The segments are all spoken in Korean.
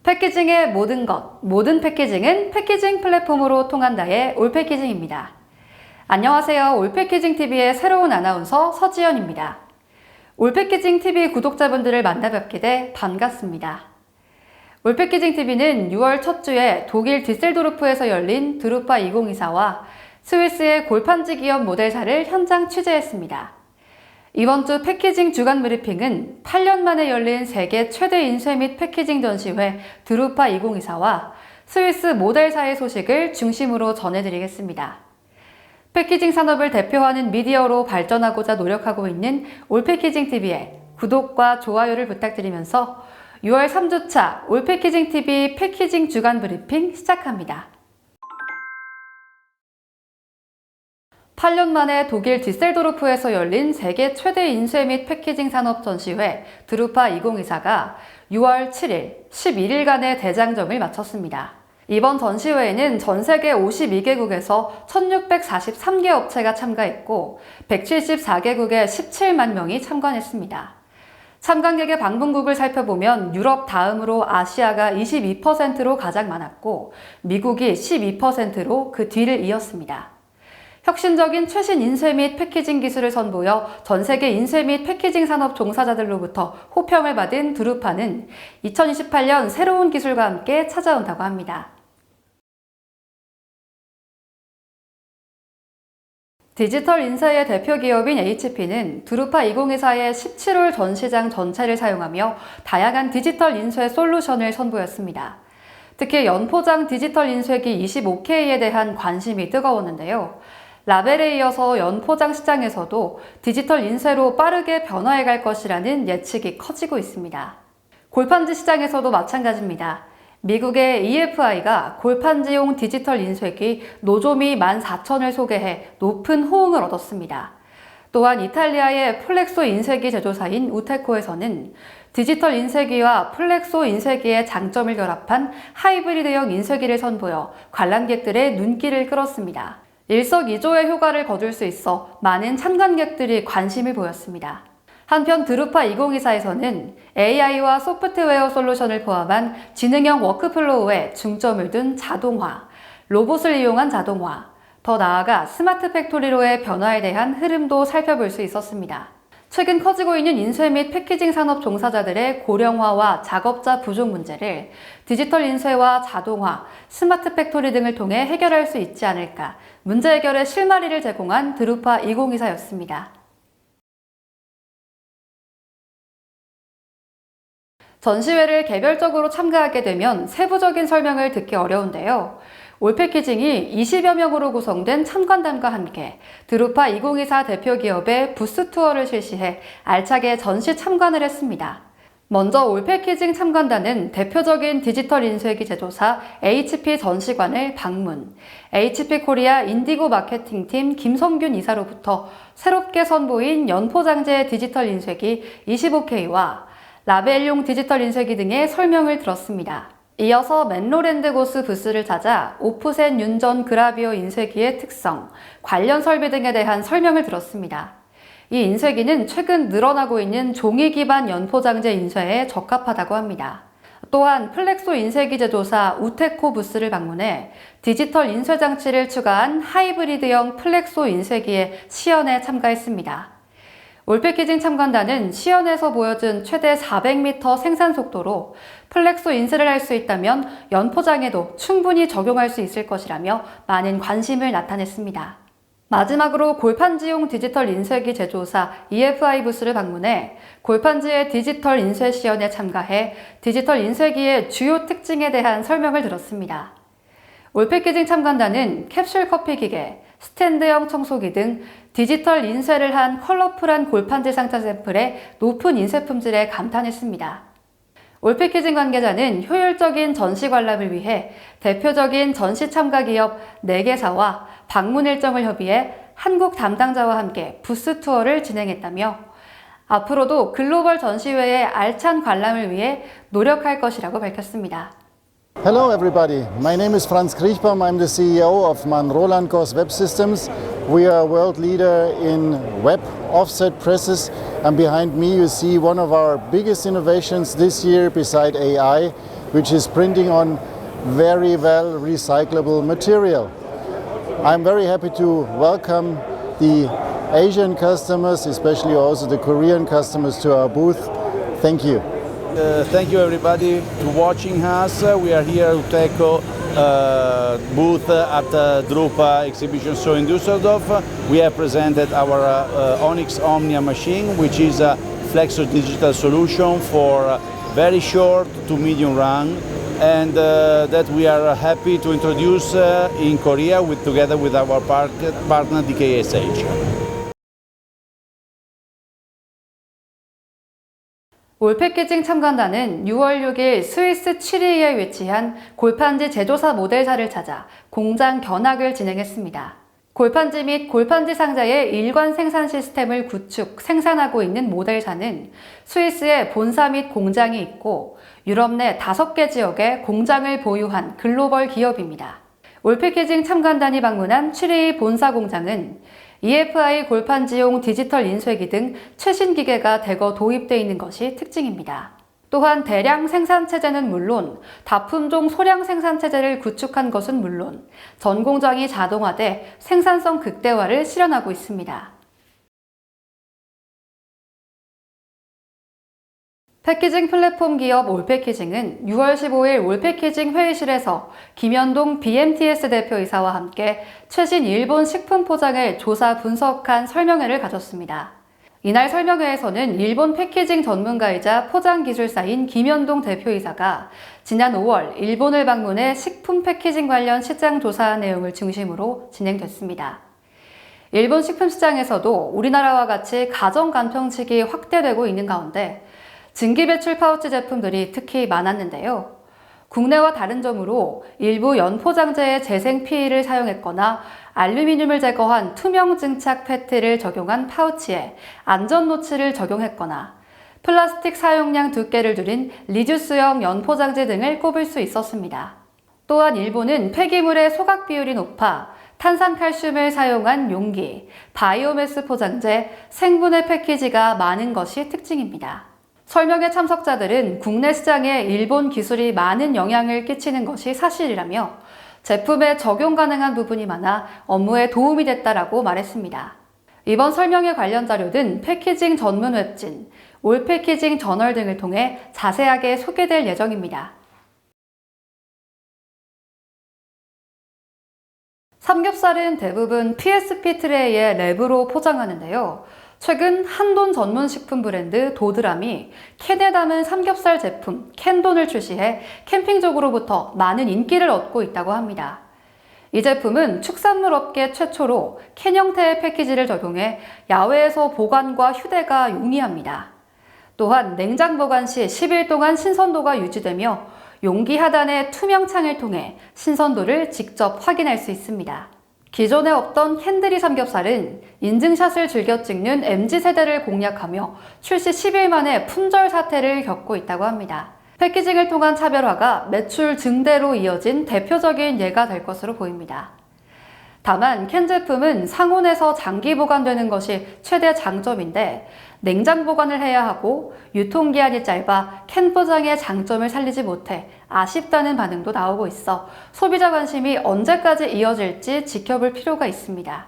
패키징의 모든 것, 모든 패키징은 패키징 플랫폼으로 통한다의 올패키징입니다. 안녕하세요. 올패키징TV의 새로운 아나운서 서지연입니다. 올패키징TV 구독자분들을 만나뵙게 돼 반갑습니다. 올패키징TV는 6월 첫 주에 독일 디셀도르프에서 열린 드루파 2024와 스위스의 골판지 기업 모델사를 현장 취재했습니다. 이번 주 패키징 주간 브리핑은 8년 만에 열린 세계 최대 인쇄 및 패키징 전시회 드루파 2024와 스위스 모델사의 소식을 중심으로 전해드리겠습니다. 패키징 산업을 대표하는 미디어로 발전하고자 노력하고 있는 올패키징TV의 구독과 좋아요를 부탁드리면서 6월 3주차 올패키징TV 패키징 주간 브리핑 시작합니다. 8년 만에 독일 디셀도르프에서 열린 세계 최대 인쇄 및 패키징 산업 전시회 드루파 2024가 6월 7일, 11일간의 대장정을 마쳤습니다. 이번 전시회에는 전 세계 52개국에서 1643개 업체가 참가했고 174개국의 17만 명이 참관했습니다. 참관객의 방문국을 살펴보면 유럽 다음으로 아시아가 22%로 가장 많았고 미국이 12%로 그 뒤를 이었습니다. 혁신적인 최신 인쇄 및 패키징 기술을 선보여 전 세계 인쇄 및 패키징 산업 종사자들로부터 호평을 받은 드루파는 2028년 새로운 기술과 함께 찾아온다고 합니다. 디지털 인쇄의 대표 기업인 HP는 드루파 2024의 17홀 전시장 전체를 사용하며 다양한 디지털 인쇄 솔루션을 선보였습니다. 특히 연포장 디지털 인쇄기 25K에 대한 관심이 뜨거웠는데요. 라벨에 이어서 연포장 시장에서도 디지털 인쇄로 빠르게 변화해갈 것이라는 예측이 커지고 있습니다. 골판지 시장에서도 마찬가지입니다. 미국의 EFI가 골판지용 디지털 인쇄기 노조미 14,000을 소개해 높은 호응을 얻었습니다. 또한 이탈리아의 플렉소 인쇄기 제조사인 우테코에서는 디지털 인쇄기와 플렉소 인쇄기의 장점을 결합한 하이브리드형 인쇄기를 선보여 관람객들의 눈길을 끌었습니다. 일석이조의 효과를 거둘 수 있어 많은 참관객들이 관심을 보였습니다. 한편 드루파 2024에서는 AI와 소프트웨어 솔루션을 포함한 지능형 워크플로우에 중점을 둔 자동화, 로봇을 이용한 자동화, 더 나아가 스마트 팩토리로의 변화에 대한 흐름도 살펴볼 수 있었습니다. 최근 커지고 있는 인쇄 및 패키징 산업 종사자들의 고령화와 작업자 부족 문제를 디지털 인쇄와 자동화, 스마트 팩토리 등을 통해 해결할 수 있지 않을까 문제 해결의 실마리를 제공한 드루파 2024였습니다. 전시회를 개별적으로 참가하게 되면 세부적인 설명을 듣기 어려운데요. 올패키징이 20여 명으로 구성된 참관단과 함께 드루파 2024 대표 기업의 부스 투어를 실시해 알차게 전시 참관을 했습니다. 먼저 올패키징 참관단은 대표적인 디지털 인쇄기 제조사 HP 전시관을 방문, HP 코리아 인디고 마케팅팀 김성균 이사로부터 새롭게 선보인 연포장재 디지털 인쇄기 25K와 라벨용 디지털 인쇄기 등의 설명을 들었습니다. 이어서 맨로랜드 고스 부스를 찾아 오프셋 윤전 그라비오 인쇄기의 특성, 관련 설비 등에 대한 설명을 들었습니다. 이 인쇄기는 최근 늘어나고 있는 종이 기반 연포장재 인쇄에 적합하다고 합니다. 또한 플렉소 인쇄기 제조사 우테코 부스를 방문해 디지털 인쇄 장치를 추가한 하이브리드형 플렉소 인쇄기의 시연에 참가했습니다. 올패키징 참관단은 시연에서 보여준 최대 400m 생산 속도로 플렉소 인쇄를 할 수 있다면 연포장에도 충분히 적용할 수 있을 것이라며 많은 관심을 나타냈습니다. 마지막으로 골판지용 디지털 인쇄기 제조사 EFI 부스를 방문해 골판지의 디지털 인쇄 시연에 참가해 디지털 인쇄기의 주요 특징에 대한 설명을 들었습니다. 올패키징 참관단은 캡슐 커피 기계, 스탠드형 청소기 등 디지털 인쇄를 한 컬러풀한 골판지 상자 샘플의 높은 인쇄 품질에 감탄했습니다. 올패키징 관계자는 효율적인 전시 관람을 위해 대표적인 전시 참가 기업 4개사와 방문 일정을 협의해 한국 담당자와 함께 부스 투어를 진행했다며 앞으로도 글로벌 전시회의 알찬 관람을 위해 노력할 것이라고 밝혔습니다. Hello everybody, my name is Franz Kriechbaum, I'm the CEO of MAN Roland Gauss Web Systems. We are a world leader in web offset presses, and behind me you see one of our biggest innovations this year beside AI, which is printing on very well recyclable material. I'm very happy to welcome the Asian customers, especially also the Korean customers, to our booth. Thank you. Thank you everybody to watching us. We are here to tackle booth at Drupa exhibition show in Düsseldorf. We have presented our Onyx Omnia machine, which is a Flexo digital solution for very short to medium run, and that we are happy to introduce in Korea together with our partner DKSH. 올 패키징 참관단은 6월 6일 스위스 취리히에 위치한 골판지 제조사 모델사를 찾아 공장 견학을 진행했습니다. 골판지 및 골판지 상자의 일관 생산 시스템을 구축, 생산하고 있는 모델사는 스위스에 본사 및 공장이 있고 유럽 내 5개 지역에 공장을 보유한 글로벌 기업입니다. 올 패키징 참관단이 방문한 취리히 본사 공장은 EFI 골판지용 디지털 인쇄기 등 최신 기계가 대거 도입되어 있는 것이 특징입니다. 또한 대량 생산체제는 물론 다품종 소량 생산체제를 구축한 것은 물론 전 공장이 자동화돼 생산성 극대화를 실현하고 있습니다. 패키징 플랫폼 기업 올패키징은 6월 15일 올패키징 회의실에서 김현동 BMTS 대표이사와 함께 최신 일본 식품 포장을 조사 분석한 설명회를 가졌습니다. 이날 설명회에서는 일본 패키징 전문가이자 포장기술사인 김현동 대표이사가 지난 5월 일본을 방문해 식품 패키징 관련 시장 조사 내용을 중심으로 진행됐습니다. 일본 식품 시장에서도 우리나라와 같이 가정 간편식이 확대되고 있는 가운데 증기 배출 파우치 제품들이 특히 많았는데요. 국내와 다른 점으로 일부 연포장재의 재생 PE를 사용했거나 알루미늄을 제거한 투명 증착 페트를 적용한 파우치에 안전 노치를 적용했거나 플라스틱 사용량 두께를 줄인 리듀스형 연포장재 등을 꼽을 수 있었습니다. 또한 일본은 폐기물의 소각 비율이 높아 탄산칼슘을 사용한 용기, 바이오매스 포장재, 생분해 패키지가 많은 것이 특징입니다. 설명회 참석자들은 국내 시장에 일본 기술이 많은 영향을 끼치는 것이 사실이라며 제품에 적용 가능한 부분이 많아 업무에 도움이 됐다라고 말했습니다. 이번 설명회 관련 자료는 패키징 전문 웹진, 올 패키징 저널 등을 통해 자세하게 소개될 예정입니다. 삼겹살은 대부분 PSP 트레이에 랩으로 포장하는데요. 최근 한돈 전문 식품 브랜드 도드람이 캔에 담은 삼겹살 제품 캔돈을 출시해 캠핑족으로부터 많은 인기를 얻고 있다고 합니다. 이 제품은 축산물 업계 최초로 캔 형태의 패키지를 적용해 야외에서 보관과 휴대가 용이합니다. 또한 냉장 보관 시 10일 동안 신선도가 유지되며 용기 하단의 투명 창을 통해 신선도를 직접 확인할 수 있습니다. 기존에 없던 캔들이 삼겹살은 인증샷을 즐겨 찍는 MZ세대를 공략하며 출시 10일 만에 품절 사태를 겪고 있다고 합니다. 패키징을 통한 차별화가 매출 증대로 이어진 대표적인 예가 될 것으로 보입니다. 다만 캔 제품은 상온에서 장기 보관되는 것이 최대 장점인데 냉장 보관을 해야 하고 유통기한이 짧아 캔 포장의 장점을 살리지 못해 아쉽다는 반응도 나오고 있어 소비자 관심이 언제까지 이어질지 지켜볼 필요가 있습니다.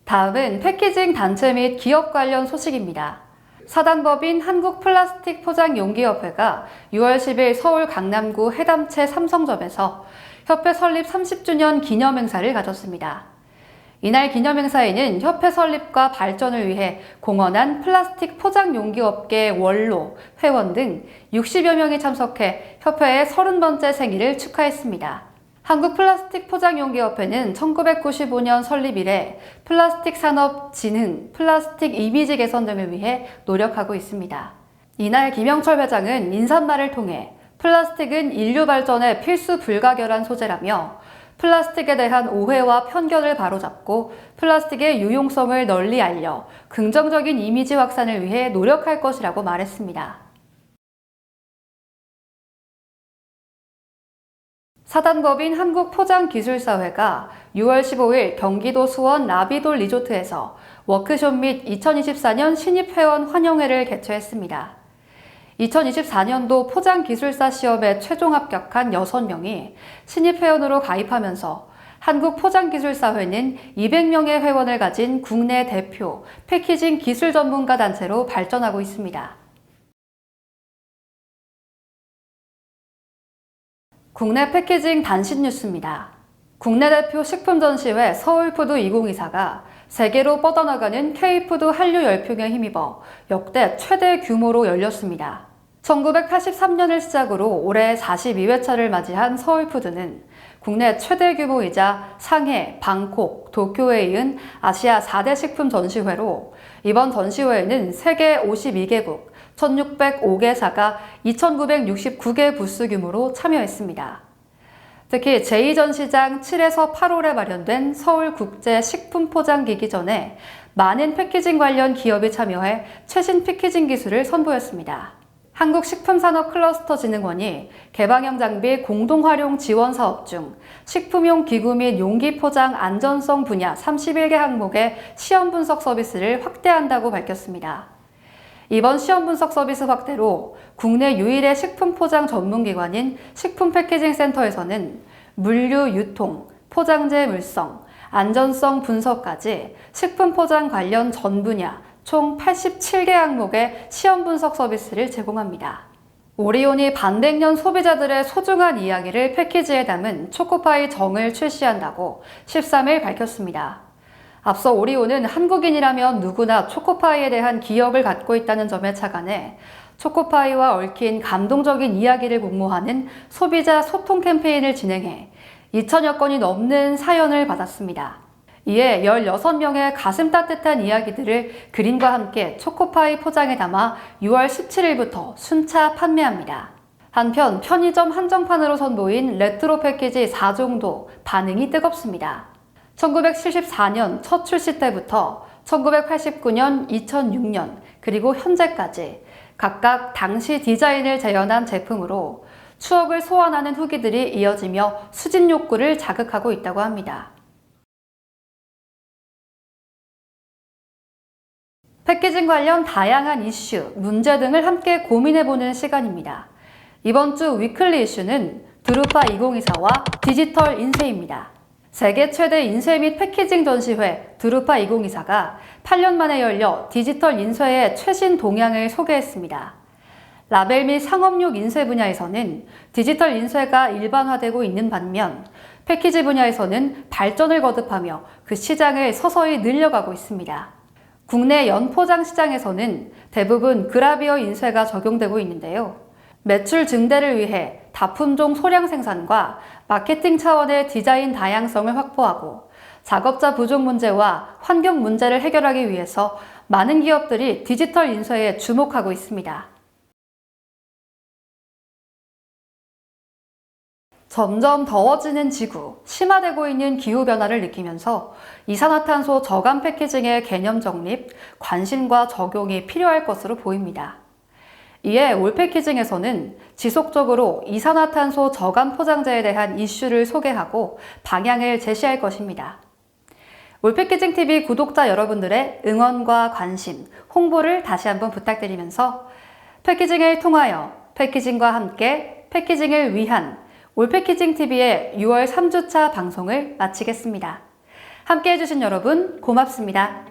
다음은 패키징 단체 및 기업 관련 소식입니다. 사단법인 한국플라스틱포장용기협회가 6월 10일 서울 강남구 해담채 삼성점에서 협회 설립 30주년 기념행사를 가졌습니다. 이날 기념행사에는 협회 설립과 발전을 위해 공헌한 플라스틱 포장용기업계 원로, 회원 등 60여 명이 참석해 협회의 30번째 생일을 축하했습니다. 한국플라스틱포장용기협회는 1995년 설립 이래 플라스틱 산업 진흥, 플라스틱 이미지 개선 등을 위해 노력하고 있습니다. 이날 김영철 회장은 인사말을 통해 플라스틱은 인류 발전의 필수 불가결한 소재라며 플라스틱에 대한 오해와 편견을 바로잡고 플라스틱의 유용성을 널리 알려 긍정적인 이미지 확산을 위해 노력할 것이라고 말했습니다. 사단법인 한국포장기술사회가 6월 15일 경기도 수원 라비돌 리조트에서 워크숍 및 2024년 신입회원 환영회를 개최했습니다. 2024년도 포장기술사 시험에 최종 합격한 6명이 신입회원으로 가입하면서 한국포장기술사회는 200명의 회원을 가진 국내 대표 패키징 기술 전문가 단체로 발전하고 있습니다. 국내 패키징 단신 뉴스입니다. 국내 대표 식품 전시회 서울푸드 2024가 세계로 뻗어나가는 K푸드 한류 열풍에 힘입어 역대 최대 규모로 열렸습니다. 1983년을 시작으로 올해 42회차를 맞이한 서울푸드는 국내 최대 규모이자 상해, 방콕, 도쿄에 이은 아시아 4대 식품 전시회로 이번 전시회에는 세계 52개국 1605개사가 2969개 부스 규모로 참여했습니다. 특히 제2전시장 7에서 8월에 마련된 서울국제식품포장기기 전에 많은 패키징 관련 기업이 참여해 최신 패키징 기술을 선보였습니다. 한국식품산업클러스터진흥원이 개방형 장비 공동활용 지원 사업 중 식품용 기구 및 용기 포장 안전성 분야 31개 항목의 시험 분석 서비스를 확대한다고 밝혔습니다. 이번 시험 분석 서비스 확대로 국내 유일의 식품 포장 전문기관인 식품패키징센터에서는 물류 유통, 포장재 물성, 안전성 분석까지 식품 포장 관련 전 분야 총 87개 항목의 시험 분석 서비스를 제공합니다. 오리온이 반백년 소비자들의 소중한 이야기를 패키지에 담은 초코파이 정을 출시한다고 13일 밝혔습니다. 앞서 오리온은 한국인이라면 누구나 초코파이에 대한 기억을 갖고 있다는 점에 착안해 초코파이와 얽힌 감동적인 이야기를 공모하는 소비자 소통 캠페인을 진행해 2천여 건이 넘는 사연을 받았습니다. 이에 16명의 가슴 따뜻한 이야기들을 그림과 함께 초코파이 포장에 담아 6월 17일부터 순차 판매합니다. 한편 편의점 한정판으로 선보인 레트로 패키지 4종도 반응이 뜨겁습니다. 1974년 첫 출시 때부터 1989년, 2006년, 그리고 현재까지 각각 당시 디자인을 재현한 제품으로 추억을 소환하는 후기들이 이어지며 수집 욕구를 자극하고 있다고 합니다. 패키징 관련 다양한 이슈, 문제 등을 함께 고민해보는 시간입니다. 이번 주 위클리 이슈는 드루파 2024와 디지털 인쇄입니다. 세계 최대 인쇄 및 패키징 전시회 드루파 2024가 8년 만에 열려 디지털 인쇄의 최신 동향을 소개했습니다. 라벨 및 상업용 인쇄 분야에서는 디지털 인쇄가 일반화되고 있는 반면 패키지 분야에서는 발전을 거듭하며 그 시장을 서서히 늘려가고 있습니다. 국내 연포장 시장에서는 대부분 그라비어 인쇄가 적용되고 있는데요. 매출 증대를 위해 다품종 소량 생산과 마케팅 차원의 디자인 다양성을 확보하고 작업자 부족 문제와 환경 문제를 해결하기 위해서 많은 기업들이 디지털 인쇄에 주목하고 있습니다. 점점 더워지는 지구, 심화되고 있는 기후변화를 느끼면서 이산화탄소 저감 패키징의 개념 정립, 관심과 적용이 필요할 것으로 보입니다. 이에 올 패키징에서는 지속적으로 이산화탄소 저감 포장재에 대한 이슈를 소개하고 방향을 제시할 것입니다. 올 패키징 TV 구독자 여러분들의 응원과 관심, 홍보를 다시 한번 부탁드리면서 패키징을 통하여 패키징과 함께 패키징을 위한 올 패키징 TV의 6월 3주차 방송을 마치겠습니다. 함께 해주신 여러분 고맙습니다.